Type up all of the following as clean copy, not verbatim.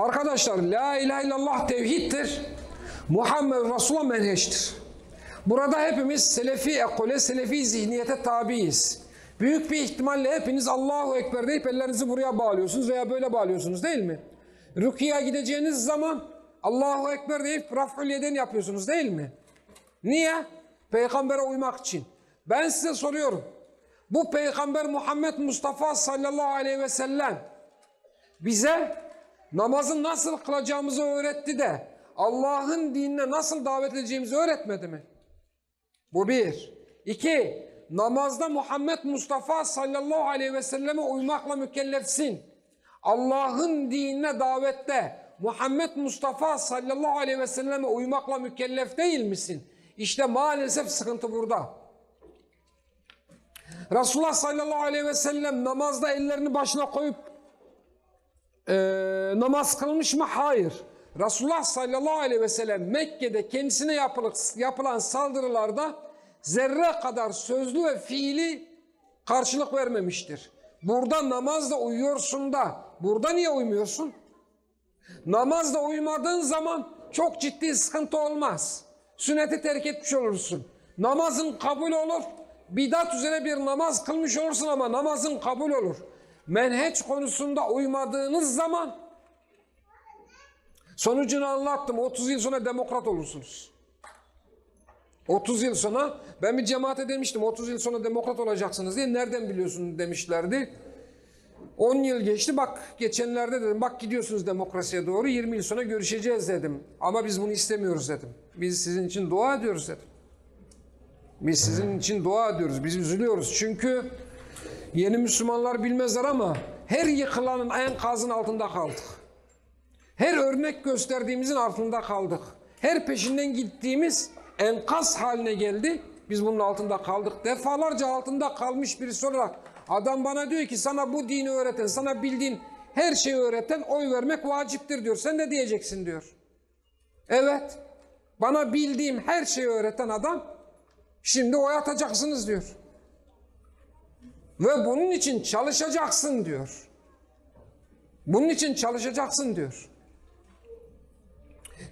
Arkadaşlar la ilahe illallah tevhiddir. Muhammed Resulullah menheçtir. Burada hepimiz selefi ekole, selefi zihniyete tabiiz. Büyük bir ihtimalle hepiniz Allahu Ekber deyip ellerinizi buraya bağlıyorsunuz veya böyle bağlıyorsunuz değil mi? Rüküya gideceğiniz zaman Allahu Ekber deyip raf'ül yeden yapıyorsunuz değil mi? Niye? Peygamber'e uymak için. Ben size soruyorum. Bu Peygamber Muhammed Mustafa sallallahu aleyhi ve sellem bize namazı nasıl kılacağımızı öğretti de Allah'ın dinine nasıl davet edeceğimizi öğretmedi mi? Bu bir. İki, namazda Muhammed Mustafa sallallahu aleyhi ve selleme uymakla mükellefsin. Allah'ın dinine davette Muhammed Mustafa sallallahu aleyhi ve selleme uymakla mükellef değil misin? İşte maalesef sıkıntı burada. Resulullah sallallahu aleyhi ve sellem namazda ellerini başına koyup namaz kılmış mı? Hayır. Resulullah sallallahu aleyhi ve sellem Mekke'de kendisine yapılan saldırılarda zerre kadar sözlü ve fiili karşılık vermemiştir. Burada namazda uyuyorsun da burada niye uymuyorsun? Namazda uymadığın zaman çok ciddi sıkıntı olmaz. Sünneti terk etmiş olursun. Namazın kabul olur. Bidat üzere bir namaz kılmış olursun ama namazın kabul olur. Menheç konusunda uymadığınız zaman sonucunu anlattım. 30 yıl sonra demokrat olursunuz. 30 yıl sonra ben bir cemaate demiştim 30 yıl sonra demokrat olacaksınız diye. Nereden biliyorsun demişlerdi. 10 yıl geçti bak geçenlerde dedim bak gidiyorsunuz demokrasiye doğru 20 yıl sonra görüşeceğiz dedim. Ama biz bunu istemiyoruz dedim. Biz sizin için dua ediyoruz dedim. Biz sizin için dua ediyoruz. Biz üzülüyoruz çünkü yeni Müslümanlar bilmezler ama her yıkılanın enkazın altında kaldık. Her örnek gösterdiğimizin altında kaldık. Her peşinden gittiğimiz enkaz haline geldi. Biz bunun altında kaldık. Defalarca altında kalmış birisi olarak adam bana diyor ki sana bu dini öğreten, sana bildiğin her şeyi öğreten oy vermek vaciptir diyor. Sen ne diyeceksin diyor. Evet. Bana bildiğim her şeyi öğreten adam şimdi oy atacaksınız diyor. Ve bunun için çalışacaksın diyor. Bunun için çalışacaksın diyor.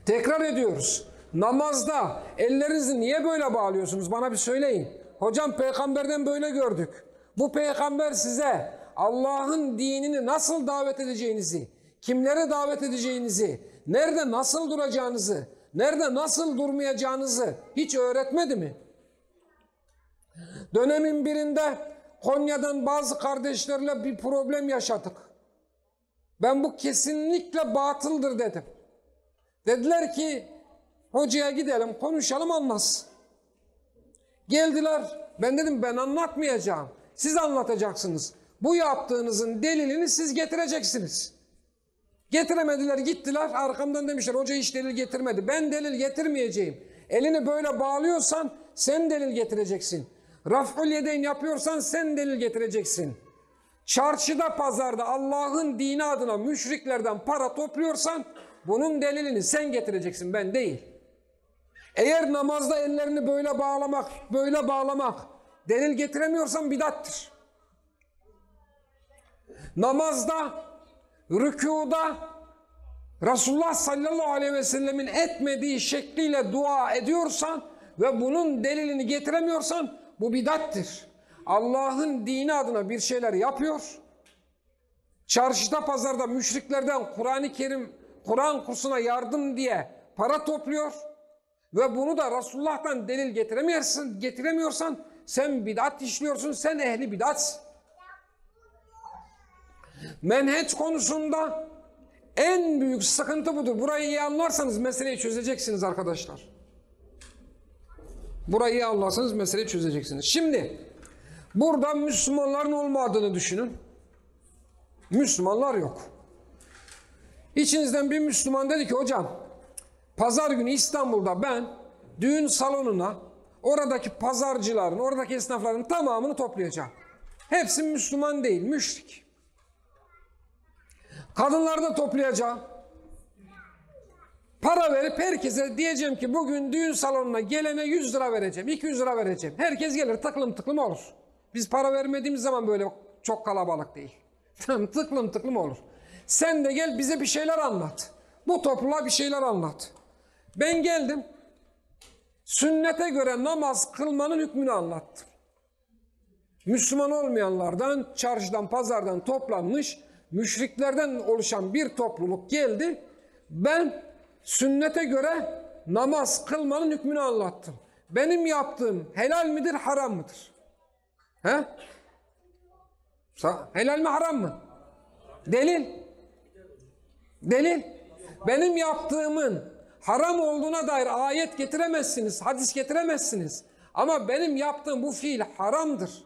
Tekrar ediyoruz. Namazda ellerinizi niye böyle bağlıyorsunuz? Bana bir söyleyin. Hocam peygamberden böyle gördük. Bu peygamber size Allah'ın dinini nasıl davet edeceğinizi, kimlere davet edeceğinizi, nerede nasıl duracağınızı, nerede nasıl durmayacağınızı hiç öğretmedi mi? Dönemin birinde Konya'dan bazı kardeşlerle bir problem yaşadık. Ben bu kesinlikle batıldır dedim. Dediler ki hocaya gidelim konuşalım anlatsın. Geldiler ben dedim ben anlatmayacağım. Siz anlatacaksınız. Bu yaptığınızın delilini siz getireceksiniz. Getiremediler gittiler arkamdan demişler hoca hiç delil getirmedi. Ben delil getirmeyeceğim. Elini böyle bağlıyorsan sen delil getireceksin. Raf'ül yedeyn yapıyorsan sen delil getireceksin. Çarşıda pazarda Allah'ın dini adına müşriklerden para topluyorsan bunun delilini sen getireceksin ben değil. Eğer namazda ellerini böyle bağlamak delil getiremiyorsan bidattır. Namazda, rükuda Resulullah sallallahu aleyhi ve sellemin etmediği şekliyle dua ediyorsan ve bunun delilini getiremiyorsan bu bidattır. Allah'ın dini adına bir şeyler yapıyor. Çarşıda pazarda müşriklerden Kur'an-ı Kerim, Kur'an kursuna yardım diye para topluyor. Ve bunu da Resulullah'tan delil getiremiyorsan sen bidat işliyorsun, sen ehli bidatsın. Menheç konusunda en büyük sıkıntı budur. Burayı iyi anlarsanız meseleyi çözeceksiniz arkadaşlar. Burayı iyi anlarsanız meseleyi çözeceksiniz. Şimdi burada Müslümanların olmadığını düşünün. Müslümanlar yok. İçinizden bir Müslüman dedi ki hocam pazar günü İstanbul'da ben düğün salonuna oradaki pazarcıların, oradaki esnafların tamamını toplayacağım. Hepsi Müslüman değil, müşrik. Kadınları da toplayacağım. Para verip herkese diyeceğim ki bugün düğün salonuna gelene 100 lira vereceğim, 200 lira vereceğim. Herkes gelir tıklım tıklım olur. Biz para vermediğimiz zaman böyle çok kalabalık değil. Tıklım tıklım olur. Sen de gel bize bir şeyler anlat. Bu topluluğa bir şeyler anlat. Ben geldim. Sünnete göre namaz kılmanın hükmünü anlattım. Müslüman olmayanlardan, çarşıdan, pazardan toplanmış, müşriklerden oluşan bir topluluk geldi. Ben sünnete göre namaz kılmanın hükmünü anlattım. Benim yaptığım helal midir, haram mıdır? He? Helal mi, haram mı? Delil. Delil. Benim yaptığımın haram olduğuna dair ayet getiremezsiniz, hadis getiremezsiniz. Ama benim yaptığım bu fiil haramdır.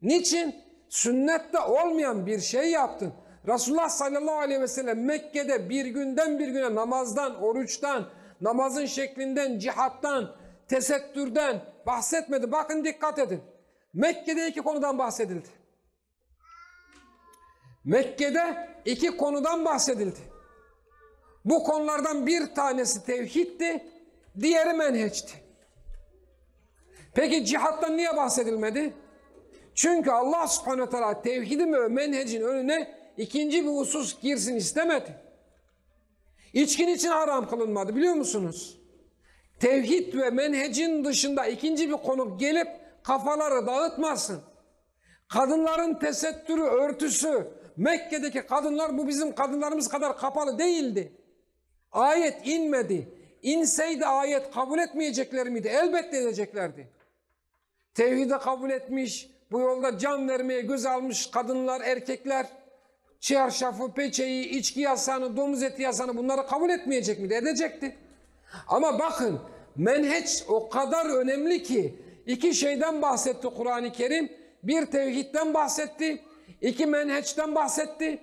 Niçin? Sünnette olmayan bir şey yaptın. Resulullah sallallahu aleyhi ve sellem Mekke'de bir günden bir güne namazdan, oruçtan, namazın şeklinden, cihattan, tesettürden bahsetmedi. Bakın dikkat edin. Mekke'de iki konudan bahsedildi. Mekke'de iki konudan bahsedildi. Bu konulardan bir tanesi tevhiddi, diğeri menheçti. Peki cihattan niye bahsedilmedi? Çünkü Allah subhanehu ve teala tevhidin ve menhecin önüne ikinci bir husus girsin istemedi. İçkin için haram kılınmadı, biliyor musunuz? Tevhid ve menhecin dışında ikinci bir konu gelip kafaları dağıtmasın. Kadınların tesettürü, örtüsü, Mekke'deki kadınlar bu bizim kadınlarımız kadar kapalı değildi. Ayet inmedi. İnseydi ayet kabul etmeyecekler miydi? Elbette edeceklerdi. Tevhide kabul etmiş, bu yolda can vermeye göz almış kadınlar, erkekler, çarşafı, peçeyi, içki yasağını, domuz eti yasağını bunları kabul etmeyecek miydi? Edecekti. Ama bakın menheç o kadar önemli ki iki şeyden bahsetti Kur'an-ı Kerim. Bir tevhidden bahsetti, iki menheçten bahsetti.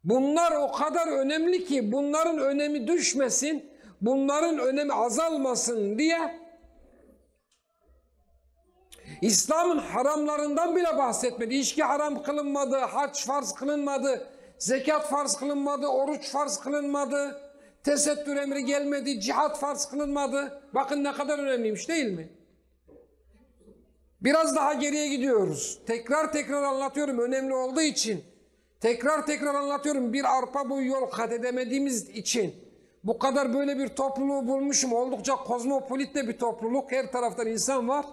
Bunlar o kadar önemli ki bunların önemi düşmesin, bunların önemi azalmasın diye İslam'ın haramlarından bile bahsetmedi. İçki haram kılınmadı, hac farz kılınmadı, zekat farz kılınmadı, oruç farz kılınmadı, tesettür emri gelmedi, cihat farz kılınmadı. Bakın ne kadar önemliymiş, değil mi? Biraz daha geriye gidiyoruz. Tekrar tekrar anlatıyorum önemli olduğu için. Tekrar tekrar anlatıyorum bir arpa boyu yol kat edemediğimiz için. Bu kadar böyle bir topluluğu bulmuşum. Oldukça kozmopolit de bir topluluk. Her taraftan insan var.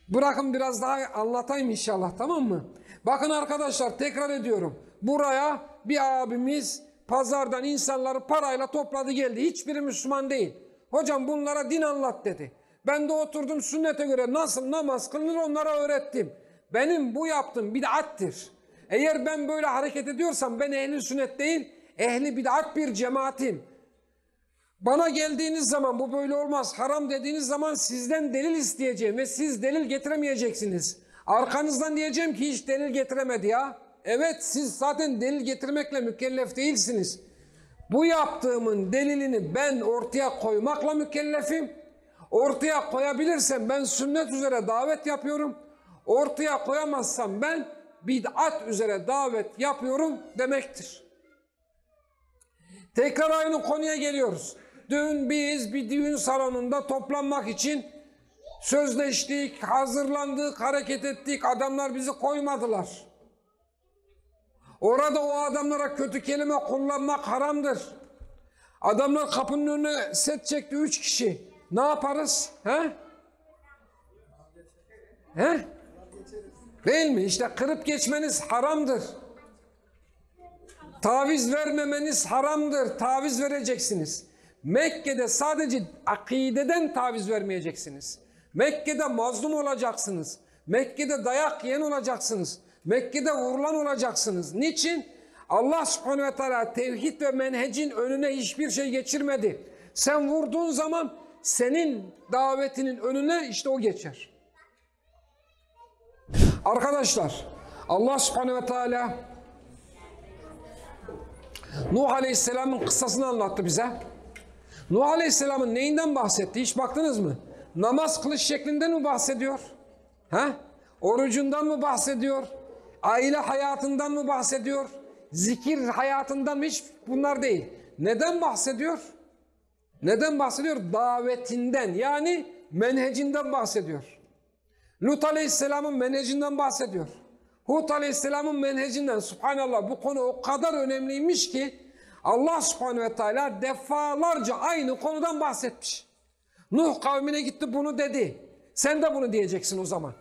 Bırakın biraz daha anlatayım inşallah, tamam mı? Bakın arkadaşlar, tekrar ediyorum. Buraya bir abimiz pazardan insanları parayla topladı geldi. Hiçbiri Müslüman değil. Hocam bunlara din anlat dedi. Ben de oturdum sünnete göre nasıl namaz kılınır onlara öğrettim. Benim bu yaptığım bid'attir. Eğer ben böyle hareket ediyorsam ben ehli sünnet değil, ehli bid'at bir cemaatim. Bana geldiğiniz zaman bu böyle olmaz, haram dediğiniz zaman sizden delil isteyeceğim ve siz delil getiremeyeceksiniz. Arkanızdan diyeceğim ki hiç delil getiremedi ya. Evet, siz zaten delil getirmekle mükellef değilsiniz. Bu yaptığımın delilini ben ortaya koymakla mükellefim. Ortaya koyabilirsem ben sünnet üzere davet yapıyorum. Ortaya koyamazsam ben bid'at üzere davet yapıyorum demektir. Tekrar aynı konuya geliyoruz. Dün biz bir düğün salonunda toplanmak için sözleştik, hazırlandık, hareket ettik. Adamlar bizi koymadılar. Orada o adamlara kötü kelime kullanmak haramdır. Adamlar kapının önüne set çekti 3 kişi. Ne yaparız? He? He? Değil mi? İşte kırıp geçmeniz haramdır. Taviz vermemeniz haramdır. Taviz vereceksiniz. Mekke'de sadece akideden taviz vermeyeceksiniz. Mekke'de mazlum olacaksınız. Mekke'de dayak yiyen olacaksınız. Mekke'de vurulan olacaksınız. Niçin? Allah subhanehu ve teala tevhid ve menhecin önüne hiçbir şey geçirmedi. Sen vurduğun zaman senin davetinin önüne işte o geçer. Arkadaşlar, Allah subhanehu ve teala Nuh Aleyhisselam'ın kıssasını anlattı bize. Nuh Aleyhisselam'ın neyinden bahsetti? Hiç baktınız mı? Namaz kılış şeklinden mi bahsediyor? He? Orucundan mı bahsediyor? Aile hayatından mı bahsediyor? Zikir hayatından mı? Hiç bunlar değil. Neden bahsediyor? Neden bahsediyor? Davetinden, yani menhecinden bahsediyor. Lut Aleyhisselam'ın menhecinden bahsediyor. Hud Aleyhisselam'ın menhecinden subhanallah bu konu o kadar önemliymiş ki Allah subhanehu ve teala defalarca aynı konudan bahsetmiş. Nuh kavmine gitti bunu dedi. Sen de bunu diyeceksin o zaman.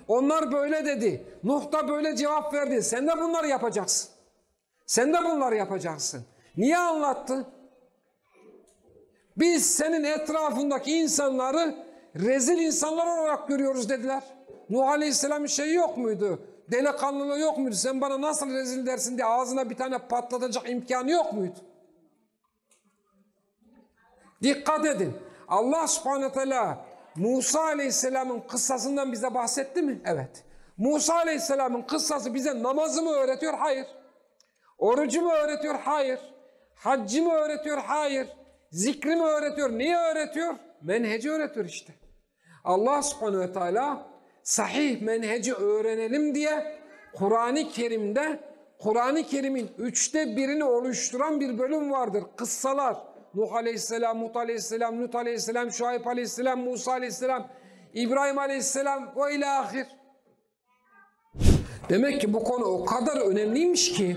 Onlar böyle dedi. Nuh da böyle cevap verdi. Sen de bunları yapacaksın. Sen de bunları yapacaksın. Niye anlattı? Biz senin etrafındaki insanları rezil insanlar olarak görüyoruz dediler. Nuh Aleyhisselam'ın şeyi yok muydu? Delikanlılığı yok muydu? Sen bana nasıl rezil dersin diye ağzına bir tane patlatacak imkanı yok muydu? Dikkat edin. Allah subhanahu teala Musa Aleyhisselam'ın kıssasından bize bahsetti mi? Evet. Musa Aleyhisselam'ın kıssası bize namazı mı öğretiyor? Hayır. Orucu mu öğretiyor? Hayır. Haccı mı öğretiyor? Hayır. Zikri mi öğretiyor? Neyi öğretiyor? Menheci öğretiyor işte. Allah subhanahu ve teala sahih menheci öğrenelim diye Kur'an-ı Kerim'de Kur'an-ı Kerim'in 1/3'ünü oluşturan bir bölüm vardır. Kıssalar. Nuh Aleyhisselam, Hud Aleyhisselam, Lut Aleyhisselam, Şuayb Aleyhisselam, Musa Aleyhisselam, İbrahim Aleyhisselam ve ilahir. Demek ki bu konu o kadar önemliymiş ki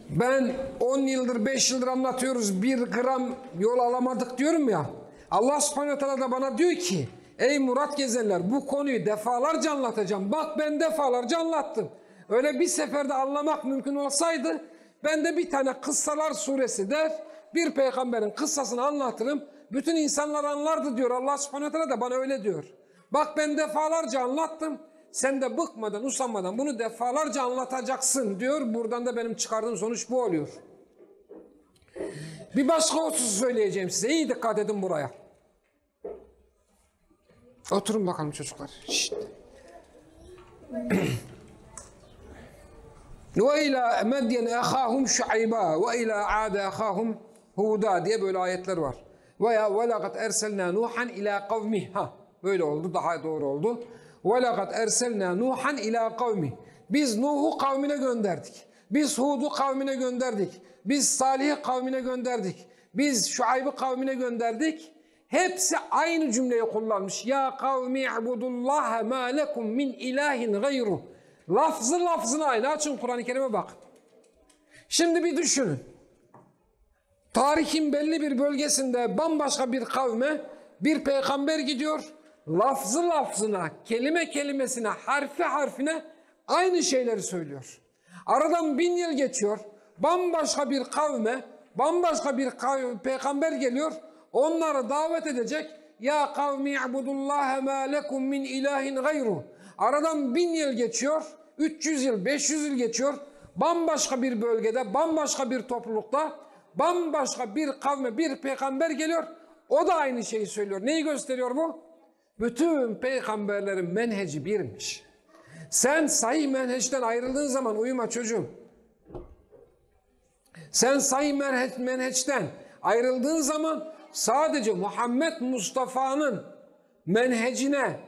ben 10 yıldır 5 yıldır anlatıyoruz, 1 gram yol alamadık diyorum ya. Allah subhanahu teala da bana diyor ki ey Murat Gezenler bu konuyu defalarca anlatacağım. Bak ben defalarca anlattım. Öyle bir seferde anlamak mümkün olsaydı ben de bir tane Kıssalar suresi der bir peygamberin kıssasını anlatırım. Bütün insanlar anlardı diyor Allah subhanahu teala da bana öyle diyor. Bak ben defalarca anlattım. Sen de bıkmadan, usanmadan bunu defalarca anlatacaksın diyor. Buradan da benim çıkardığım sonuç bu oluyor. Bir başka husus söyleyeceğim size. İyi dikkat edin buraya. Oturun bakalım çocuklar. Şişt. Ve ila Medyen ehahum Şuayba ve ila Ad ehahum Huda diye böyle ayetler var. Veya ve laqad erselna Nuhan ila kavmih. Böyle oldu, daha doğru oldu. وَلَقَدْ اَرْسَلْنَا نُوحًا اِلَى قَوْمِ Biz Nuh'u kavmine gönderdik. Biz Hud'u kavmine gönderdik. Biz Salih'i kavmine gönderdik. Biz Şuayb'ı kavmine gönderdik. Hepsi aynı cümleyi kullanmış. Ya kavmi i'budullaha ma lekum min ilahin gayru. Lafzı lafzına aynı. Açın Kur'an-ı Kerim'e bakın. Şimdi bir düşünün. Tarihin belli bir bölgesinde bambaşka bir kavme bir peygamber gidiyor. Lafzı lafzına, kelime kelimesine, harfi harfine aynı şeyleri söylüyor. Aradan 1000 yıl geçiyor. Bambaşka bir kavme, bambaşka bir peygamber geliyor. Onları davet edecek. Ya kavmi i'budullaha ma lekum min ilahin gayru. Aradan 1000 yıl geçiyor. 300 yıl, 500 yıl geçiyor. Bambaşka bir bölgede, bambaşka bir toplulukta, bambaşka bir kavme, bir peygamber geliyor. O da aynı şeyi söylüyor. Neyi gösteriyor bu? Bütün peygamberlerin menheci birmiş. Sen sahih menheçten ayrıldığın zaman uyuma çocuğum. Sen sahih menheçten ayrıldığın zaman sadece Muhammed Mustafa'nın menhecine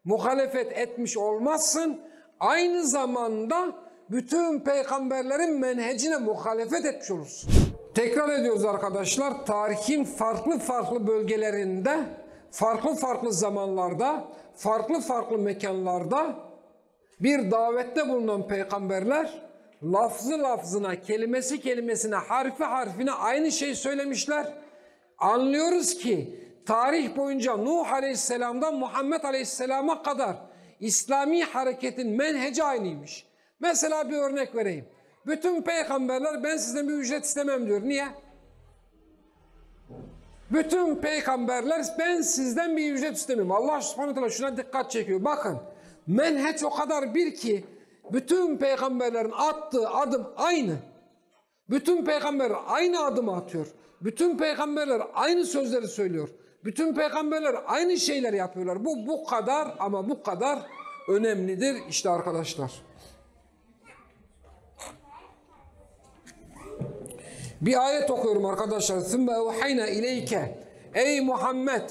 muhalefet etmiş olmazsın. Aynı zamanda bütün peygamberlerin menhecine muhalefet etmiş olursun. Tekrar ediyoruz arkadaşlar. Tarihin farklı farklı bölgelerinde farklı farklı zamanlarda, farklı farklı mekanlarda bir davette bulunan peygamberler lafzı lafzına, kelimesi kelimesine, harfi harfine aynı şey söylemişler. Anlıyoruz ki tarih boyunca Nuh Aleyhisselam'dan Muhammed Aleyhisselam'a kadar İslami hareketin menheci aynıymış. Mesela bir örnek vereyim. Bütün peygamberler ben sizden bir ücret istemem diyor. Niye? Bütün peygamberler ben sizden bir ücret istemiyorum. Allah subhanahu teala şuna dikkat çekiyor. Bakın menheç o kadar bir ki bütün peygamberlerin attığı adım aynı. Bütün peygamberler aynı adımı atıyor. Bütün peygamberler aynı sözleri söylüyor. Bütün peygamberler aynı şeyleri yapıyorlar. Bu kadar ama bu kadar önemlidir işte arkadaşlar. Bir ayet okuyorum arkadaşlar. ثُمَّ اَوْحَيْنَا اِلَيْكَ Ey Muhammed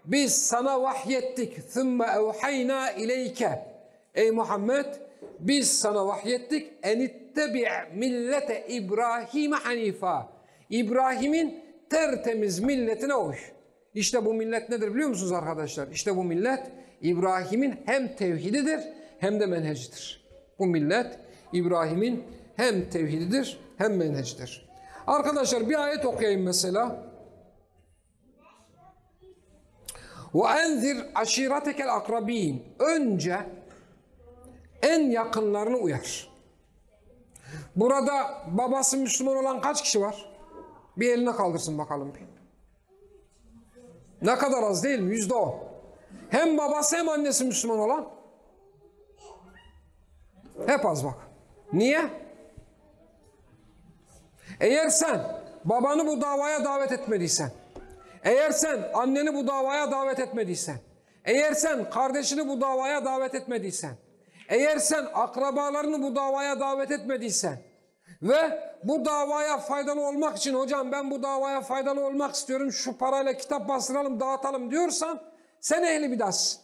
biz sana vahyettik. ثُمَّ اَوْحَيْنَا اِلَيْكَ Ey Muhammed biz sana vahyettik. اَنِتَّبِعْ millete İbrahim hanifa. İbrahim'in tertemiz milletine uy. İşte bu millet nedir biliyor musunuz arkadaşlar? İşte bu millet İbrahim'in hem tevhididir hem de menhecidir. Bu millet İbrahim'in hem tevhididir hem menhecidir. Arkadaşlar bir ayet okuyayım mesela. وَاَنْذِرْ عَشِيرَتَكَ الْاَقْرَب۪ينَ Önce en yakınlarını uyar. Burada babası Müslüman olan kaç kişi var? Bir eline kaldırsın bakalım. Ne kadar az değil mi? %10. Hem babası hem annesi Müslüman olan hep az bak. Niye? Eğer sen babanı bu davaya davet etmediysen, eğer sen anneni bu davaya davet etmediysen, eğer sen kardeşini bu davaya davet etmediysen, eğer sen akrabalarını bu davaya davet etmediysen ve bu davaya faydalı olmak için hocam ben bu davaya faydalı olmak istiyorum şu parayla kitap bastıralım dağıtalım diyorsan sen ehli bidatsın.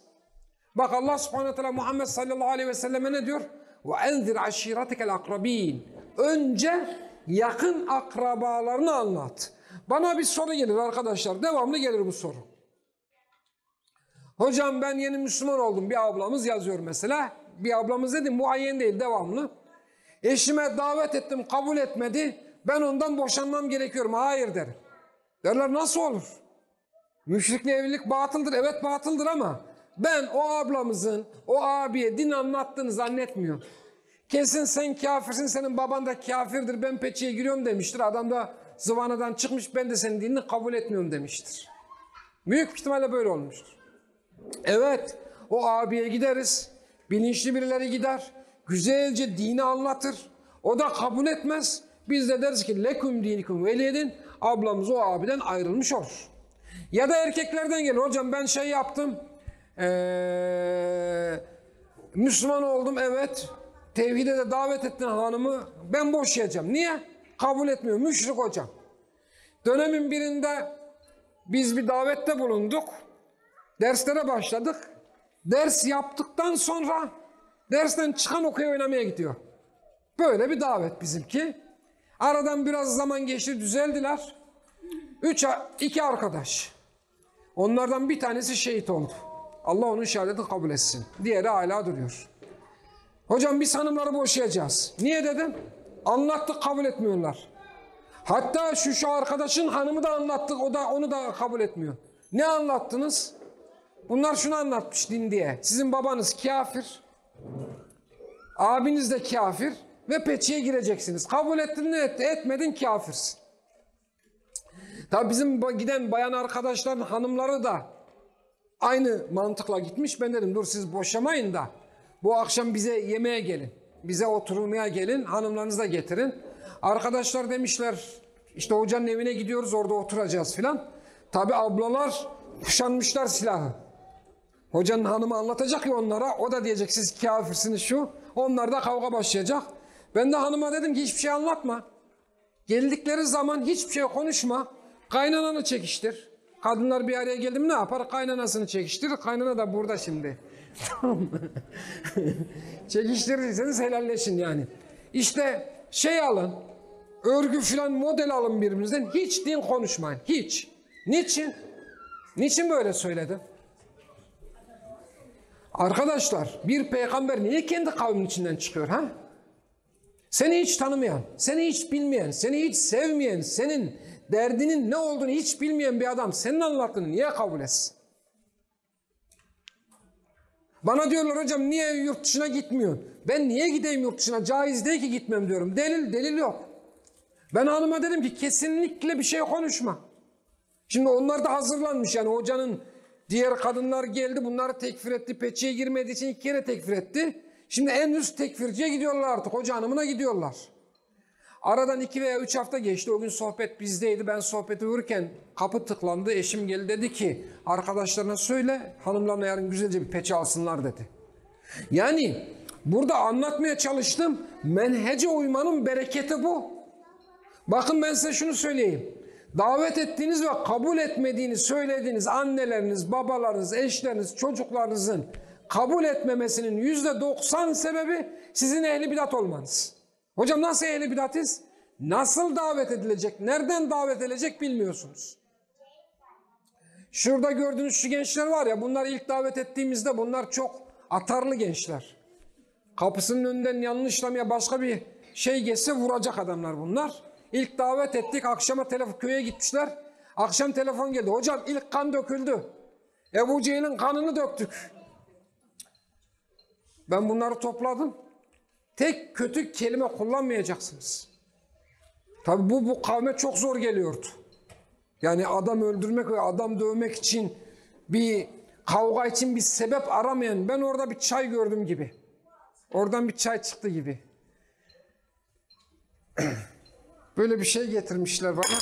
Bak Allah subhanahu wa ta'ala Muhammed sallallahu aleyhi ve selleme ne diyor? وَاَنْذِرْ عَشِيرَتِكَ الْاَقْرَب۪ينَ Önce yakın akrabalarını anlat. Bana bir soru gelir arkadaşlar. Devamlı gelir bu soru. Hocam ben yeni Müslüman oldum. Bir ablamız yazıyor mesela. Bir ablamız dedim muayyen değil devamlı. Eşime davet ettim kabul etmedi. Ben ondan boşanmam gerekiyor mu? Hayır derim. Derler nasıl olur? Müşrikle evlilik batıldır. Evet batıldır ama ben o ablamızın o abiye din anlattığını zannetmiyorum. Kesin sen kafirsin, senin baban da kafirdir, ben peçeye giriyorum demiştir. Adam da zıvanadan çıkmış, ben de senin dinini kabul etmiyorum demiştir. Büyük ihtimalle böyle olmuştur. Evet, o abiye gideriz, bilinçli birileri gider, güzelce dini anlatır. O da kabul etmez. Biz de deriz ki leküm dinikum veliyedin, ablamız o abiden ayrılmış olur. Ya da erkeklerden gelir, hocam ben şey yaptım, Müslüman oldum evet. Tevhide de davet ettin hanımı. Ben boşayacağım. Niye? Kabul etmiyor. Müşrik hocam. Dönemin birinde biz bir davette bulunduk. Derslere başladık. Ders yaptıktan sonra dersten çıkan okey oynamaya gidiyor. Böyle bir davet bizimki. Aradan biraz zaman geçti düzeldiler. 2 arkadaş. Onlardan bir tanesi şehit oldu. Allah onun şehadetini kabul etsin. Diğeri hala duruyor. Hocam biz hanımları boşayacağız. Niye dedim? Anlattık kabul etmiyorlar. Hatta şu arkadaşın hanımı da anlattık onu da kabul etmiyor. Ne anlattınız? Bunlar şunu anlatmış din diye. Sizin babanız kafir. Abiniz de kafir. Ve peçeye gireceksiniz. Kabul ettin etmedin kafirsin. Tabi bizim giden bayan arkadaşların hanımları da aynı mantıkla gitmiş. Ben dedim dur siz boşamayın da bu akşam bize yemeğe gelin. Bize oturmaya gelin. Hanımlarınızı da getirin. Arkadaşlar demişler işte hocanın evine gidiyoruz orada oturacağız filan. Tabi ablalar kuşanmışlar silahı. Hocanın hanımı anlatacak ya onlara. O da diyecek siz kafirsiniz şu. Onlar da kavga başlayacak. Ben de hanıma dedim ki hiçbir şey anlatma. Geldikleri zaman hiçbir şey konuşma. Kaynananı çekiştir. Kadınlar bir araya geldi mi ne yapar? Kaynanasını çekiştirir. Kaynana da burada şimdi. Çekiştirirseniz helalleşin yani. İşte şey alın. Örgü filan model alın birbirinizden. Hiç din konuşmayın. Hiç. Niçin? Niçin böyle söyledim? Arkadaşlar bir peygamber niye kendi kavminin içinden çıkıyor ha? Seni hiç tanımayan, seni hiç bilmeyen, seni hiç sevmeyen, senin derdinin ne olduğunu hiç bilmeyen bir adam senin anlattığını niye kabul etsin? Bana diyorlar hocam niye yurt dışına gitmiyorsun? Ben niye gideyim yurt dışına? Caiz değil ki gitmem diyorum. Delil yok. Ben hanıma dedim ki kesinlikle bir şey konuşma. Şimdi onlar da hazırlanmış yani hocanın diğer kadınlar geldi bunları tekfir etti. Peçeye girmediği için 2 kere tekfir etti. Şimdi en üst tekfirciye gidiyorlar artık. Hoca hanımına gidiyorlar. Aradan 2 veya 3 hafta geçti. O gün sohbet bizdeydi. Ben sohbeti vururken kapı tıklandı. Eşim geldi dedi ki arkadaşlarına söyle hanımlarına yarın güzelce bir peçe alsınlar dedi. Yani burada anlatmaya çalıştım. Menhece uymanın bereketi bu. Bakın ben size şunu söyleyeyim. Davet ettiğiniz ve kabul etmediğini söylediğiniz anneleriniz, babalarınız, eşleriniz, çocuklarınızın kabul etmemesinin %90 sebebi sizin ehli bidat olmanız. Hocam nasıl ehli bidatız? Nasıl davet edilecek, nereden davet edilecek bilmiyorsunuz. Şurada gördüğünüz şu gençler var ya bunlar ilk davet ettiğimizde bunlar çok atarlı gençler. Kapısının önünden yanlışlamaya başka bir şey geçse vuracak adamlar bunlar. İlk davet ettik. Akşama köye gitmişler. Akşam telefon geldi. Hocam ilk kan döküldü. Ebu Cehil'in kanını döktük. Ben bunları topladım. Tek kötü kelime kullanmayacaksınız. Tabi bu kavme çok zor geliyordu. Yani adam öldürmek ve adam dövmek için bir kavga için bir sebep aramayan, ben orada bir çay gördüm gibi. Oradan bir çay çıktı gibi. Böyle bir şey getirmişler bana.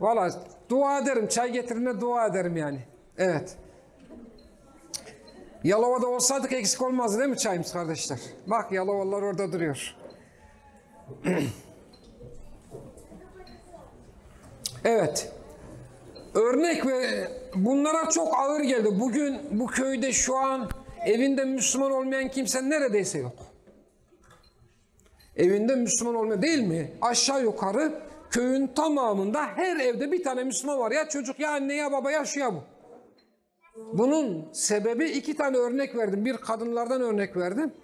Valla dua ederim. Çay getirine dua ederim yani. Evet. Yalova'da olsaydık eksik olmazdı değil mi çayımız kardeşler? Bak Yalovalılar orada duruyor. Evet. Örnek ve bunlara çok ağır geldi. Bugün bu köyde şu an evinde Müslüman olmayan kimse neredeyse yok. Evinde Müslüman olmayan değil mi? Aşağı yukarı köyün tamamında her evde bir tane Müslüman var. Ya çocuk ya anne ya baba ya şu ya bu. Bunun sebebi 2 tane örnek verdim. Bir kadınlardan örnek verdim.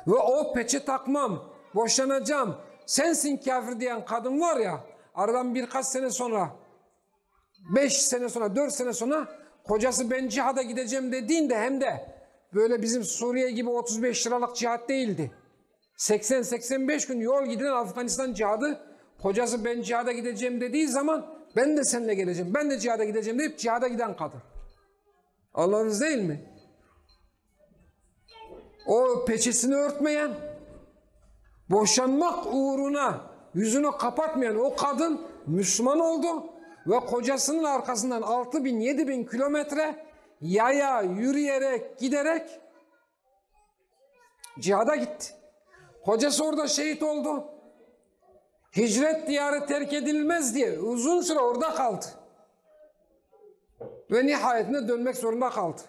Ve o peçe takmam, boşanacağım, sensin kafir diyen kadın var ya, aradan birkaç sene sonra, 5 sene sonra, 4 sene sonra kocası ben cihada gideceğim dediğinde hem de böyle bizim Suriye gibi 35 liralık cihat değildi. 80-85 gün yol gidilen Afganistan cihadı, kocası ben cihada gideceğim dediği zaman ben de seninle geleceğim, ben de cihada gideceğim deyip cihada giden kadın. Anladınız değil mi? O peçesini örtmeyen, boşanmak uğruna yüzünü kapatmayan o kadın Müslüman oldu ve kocasının arkasından 6.000-7.000 kilometre yaya, yürüyerek, giderek cihada gitti. Kocası orada şehit oldu. Hicret diyarı terk edilmez diye uzun süre orada kaldı. Ve nihayetinde dönmek zorunda kaldı.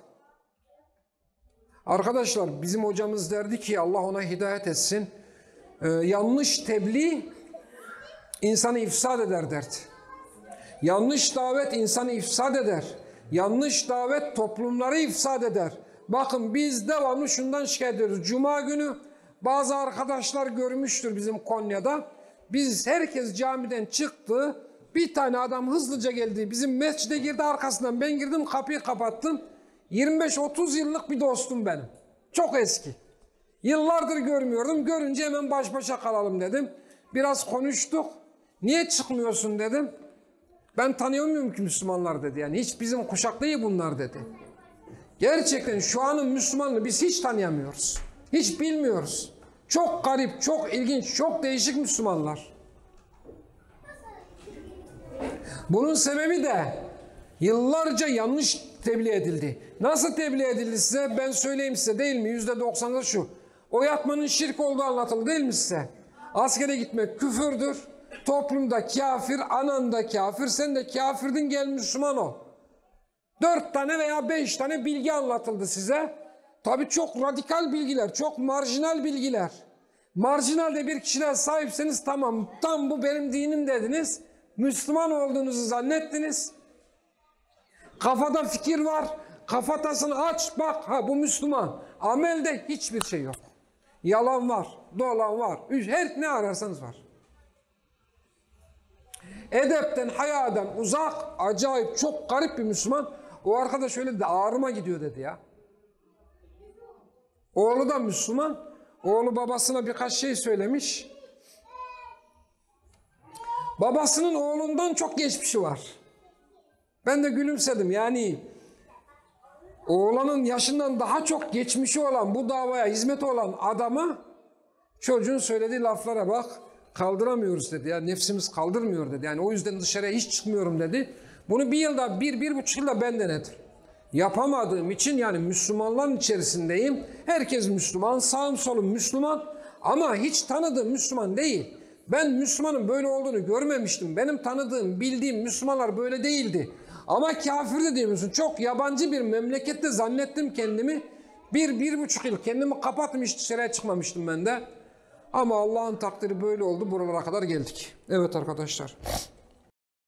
Arkadaşlar bizim hocamız derdi ki Allah ona hidayet etsin. Yanlış tebliğ insanı ifsad eder derdi. Yanlış davet insanı ifsad eder. Yanlış davet toplumları ifsad eder. Bakın biz devamlı şundan şikayet ediyoruz. Cuma günü bazı arkadaşlar görmüştür bizim Konya'da. Biz herkes camiden çıktı. Bir tane adam hızlıca geldi. Bizim mescide girdi arkasından. Ben girdim kapıyı kapattım. 25-30 yıllık bir dostum benim. Çok eski. Yıllardır görmüyordum. Görünce hemen baş başa kalalım dedim. Biraz konuştuk. Niye çıkmıyorsun dedim. Ben tanıyamıyorum ki Müslümanlar dedi. Yani hiç bizim kuşak değil bunlar dedi. Gerçekten şu anın Müslümanını biz hiç tanıyamıyoruz. Hiç bilmiyoruz. Çok garip, çok ilginç, çok değişik Müslümanlar. Bunun sebebi de yıllarca yanlış tebliğ edildi. Nasıl tebliğ edildi size? Ben söyleyeyim size değil mi? %90'da şu. O yatmanın şirk olduğu anlatıldı değil mi size? Askere gitmek küfürdür. Toplumda kafir, anan da kafir, sen de kafirdin gel Müslüman ol. 4 tane veya 5 tane bilgi anlatıldı size. Tabii çok radikal bilgiler, çok marjinal bilgiler. Marjinal de bir kişiliğe sahipseniz tamam, tam bu benim dinim dediniz. Müslüman olduğunuzu zannettiniz. Kafada fikir var. Kafatasını aç bak ha bu Müslüman. Amelde hiçbir şey yok. Yalan var, dolan var. Her ne ararsanız var. Edepten, hayadan uzak, acayip çok garip bir Müslüman. O arkadaş öyle dedi, ağrıma gidiyor dedi ya. Oğlu da Müslüman. Oğlu babasına birkaç şey söylemiş. Babasının oğlundan çok geçmişi var. Ben de gülümsedim. Yani oğlanın yaşından daha çok geçmişi olan, bu davaya hizmeti olan adama çocuğun söylediği laflara bak. Kaldıramıyoruz dedi. Ya nefsimiz kaldırmıyor dedi. Yani o yüzden dışarıya hiç çıkmıyorum dedi. Bunu bir yılda, 1-1,5 yılda ben denedim. Yapamadığım için yani Müslümanların içerisindeyim. Herkes Müslüman, sağım solum Müslüman ama hiç tanıdığım Müslüman değil. Ben Müslümanın böyle olduğunu görmemiştim. Benim tanıdığım, bildiğim Müslümanlar böyle değildi. Ama kafir de diyemiyorsun. Çok yabancı bir memlekette zannettim kendimi. 1-1,5 yıl kendimi kapattım, hiç dışarıya çıkmamıştım ben de. Ama Allah'ın takdiri böyle oldu. Buralara kadar geldik. Evet arkadaşlar.